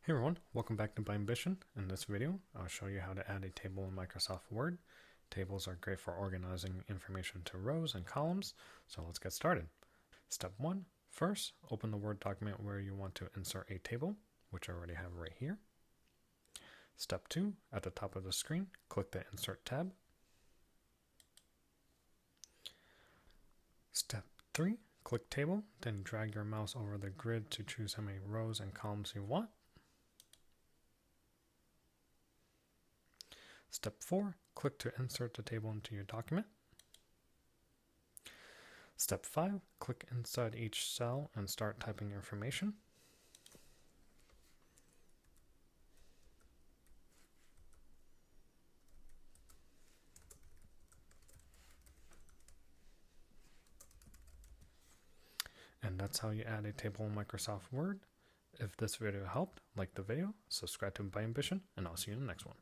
Hey everyone, welcome back to Biambition. In this video, I'll show you how to add a table in Microsoft Word. Tables are great for organizing information to rows and columns, so let's get started. Step 1. First, open the Word document where you want to insert a table, which I already have right here. Step 2. At the top of the screen, click the Insert tab. Step 3. Click Table, then drag your mouse over the grid to choose how many rows and columns you want. Step 4. Click to insert the table into your document. Step 5. Click inside each cell and start typing information. And that's how you add a table in Microsoft Word. If this video helped, like the video, subscribe to Biambition, and I'll see you in the next one.